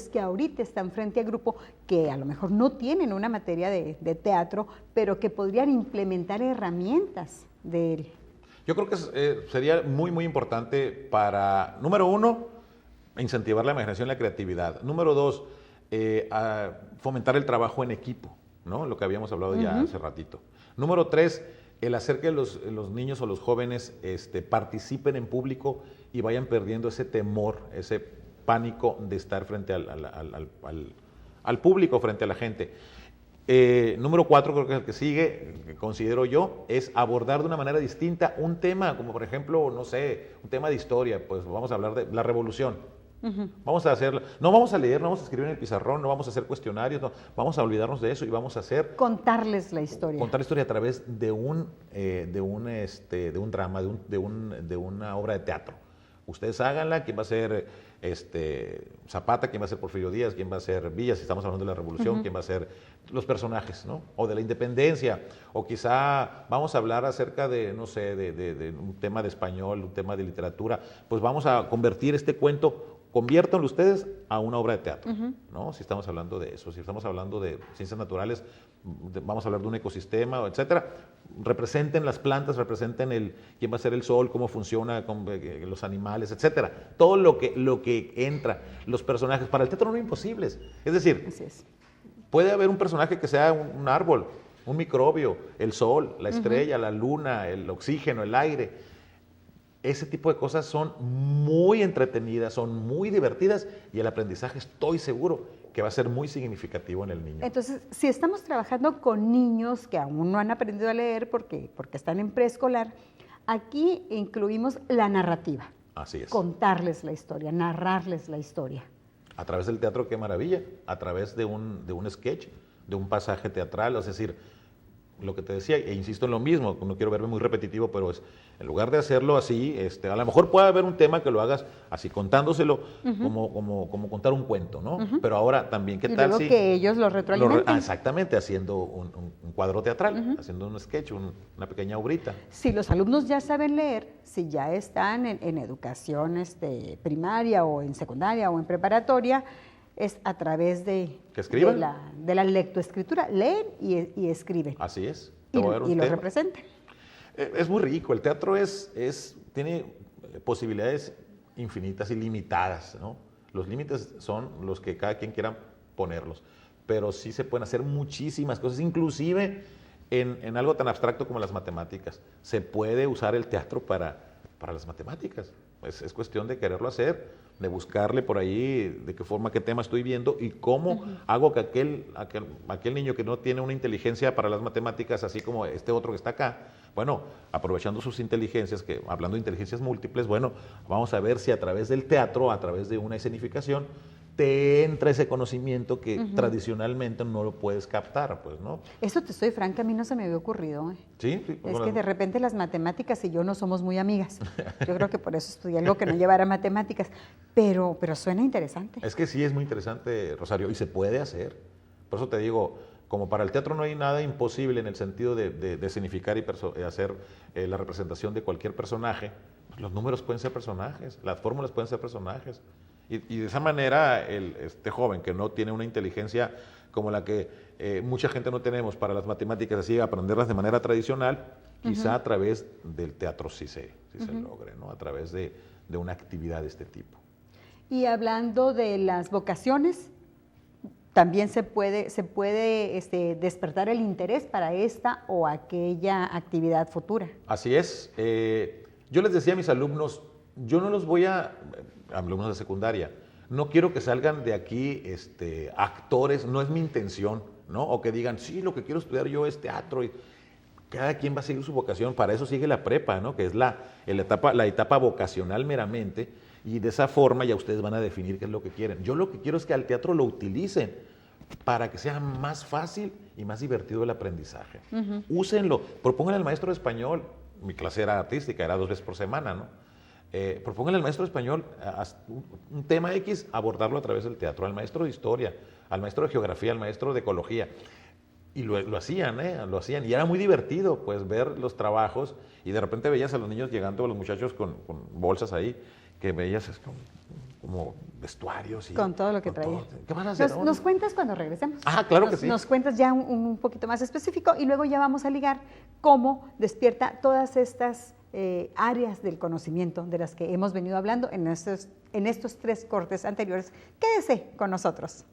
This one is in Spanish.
que ahorita están frente a grupo, que a lo mejor no tienen una materia de teatro, pero que podrían implementar herramientas de él? Yo creo que sería muy, muy importante para, número uno, incentivar la imaginación y la creatividad. Número dos, fomentar el trabajo en equipo, ¿no? Lo que habíamos hablado ya hace ratito. Número tres, el hacer que los niños o los jóvenes participen en público y vayan perdiendo ese temor, ese pánico de estar frente al público, frente a la gente. Número cuatro, creo que es el que sigue, que considero yo, es abordar de una manera distinta un tema, como por ejemplo, no sé, un tema de historia, pues vamos a hablar de la revolución. Vamos a hacer, no vamos a leer, no vamos a escribir en el pizarrón, no vamos a hacer cuestionarios, no, vamos a olvidarnos de eso y vamos a hacer... Contarles la historia. Contar la historia a través de un drama, de una obra de teatro. Ustedes háganla, quién va a ser Zapata, quién va a ser Porfirio Díaz, quién va a ser Villa, si estamos hablando de la revolución, quién va a ser los personajes, ¿no? O de la independencia, o quizá vamos a hablar acerca de, no sé, de un tema de español, un tema de literatura, pues vamos a convertir este cuento, conviértanlo ustedes a una obra de teatro, ¿no? Si estamos hablando de eso, si estamos hablando de ciencias naturales, vamos a hablar de un ecosistema, etcétera. Representen las plantas, representen quién va a ser el sol, cómo funciona con los animales, etcétera. Todo lo que entra, los personajes, para el teatro no son imposibles. Es decir, puede haber un personaje que sea un árbol, un microbio, el sol, la estrella, la luna, el oxígeno, el aire. Ese tipo de cosas son muy entretenidas, son muy divertidas y el aprendizaje estoy seguro que va a ser muy significativo en el niño. Entonces, si estamos trabajando con niños que aún no han aprendido a leer porque están en preescolar, aquí incluimos la narrativa. Así es. Contarles la historia, narrarles la historia. A través del teatro, qué maravilla, a través de un sketch, de un pasaje teatral, es decir, lo que te decía, e insisto en lo mismo, no quiero verme muy repetitivo, pero es, en lugar de hacerlo así, a lo mejor puede haber un tema que lo hagas así, contándoselo como contar un cuento, ¿no? Pero ahora también, ¿qué y tal luego si... que ellos lo retroalimenten. Exactamente, haciendo un cuadro teatral, haciendo un sketch, una pequeña obrita. Si los alumnos ya saben leer, si ya están en educación primaria o en secundaria o en preparatoria, es a través de la lectoescritura. Leen y escriben. Así es. Y lo representan. Es muy rico. El teatro tiene posibilidades infinitas, ilimitadas, ¿no? Los límites son los que cada quien quiera ponerlos. Pero sí se pueden hacer muchísimas cosas, inclusive en algo tan abstracto como las matemáticas. Se puede usar el teatro para las matemáticas. Es cuestión de quererlo hacer, de buscarle por ahí de qué forma, qué tema estoy viendo y cómo hago que aquel niño que no tiene una inteligencia para las matemáticas, así como este otro que está acá, bueno, aprovechando sus inteligencias, hablando de inteligencias múltiples, bueno, vamos a ver si a través del teatro, a través de una escenificación, te entra ese conocimiento que tradicionalmente no lo puedes captar, pues, ¿no? Eso te soy franca, a mí no se me había ocurrido. Sí. Es que de repente las matemáticas y yo no somos muy amigas. Yo creo que por eso estudié algo que no llevara matemáticas, pero suena interesante. Es que sí, es muy interesante, Rosario, y se puede hacer. Por eso te digo, como para el teatro no hay nada imposible en el sentido de escenificar y hacer la representación de cualquier personaje, los números pueden ser personajes, las fórmulas pueden ser personajes. Y de esa manera, este joven que no tiene una inteligencia como la que mucha gente no tenemos para las matemáticas, así aprenderlas de manera tradicional, quizá a través del teatro sí se logre, ¿no? A través de una actividad de este tipo. Y hablando de las vocaciones, también se puede despertar el interés para esta o aquella actividad futura. Así es. Yo les decía a mis alumnos, yo no los voy alumnos de secundaria, no quiero que salgan de aquí actores, no es mi intención, ¿no? O que digan, sí, lo que quiero estudiar yo es teatro. Y cada quien va a seguir su vocación, para eso sigue la prepa, ¿no? Que es la etapa vocacional meramente, y de esa forma ya ustedes van a definir qué es lo que quieren. Yo lo que quiero es que al teatro lo utilicen para que sea más fácil y más divertido el aprendizaje. Úsenlo, propónganle al maestro de español, mi clase era artística, era 2 veces por semana, ¿no? Propónganle al maestro de español un tema X, abordarlo a través del teatro, al maestro de historia, al maestro de geografía, al maestro de ecología. Y lo hacían, y era muy divertido pues ver los trabajos, y de repente veías a los niños llegando, a los muchachos con bolsas ahí, que veías como vestuarios. Y con todo lo que traía. ¿Qué van a hacer? Nos cuentas cuando regresemos. Claro que sí. Nos cuentas ya un poquito más específico y luego ya vamos a ligar cómo despierta todas estas áreas del conocimiento de las que hemos venido hablando en estos 3 cortes anteriores. Quédese con nosotros.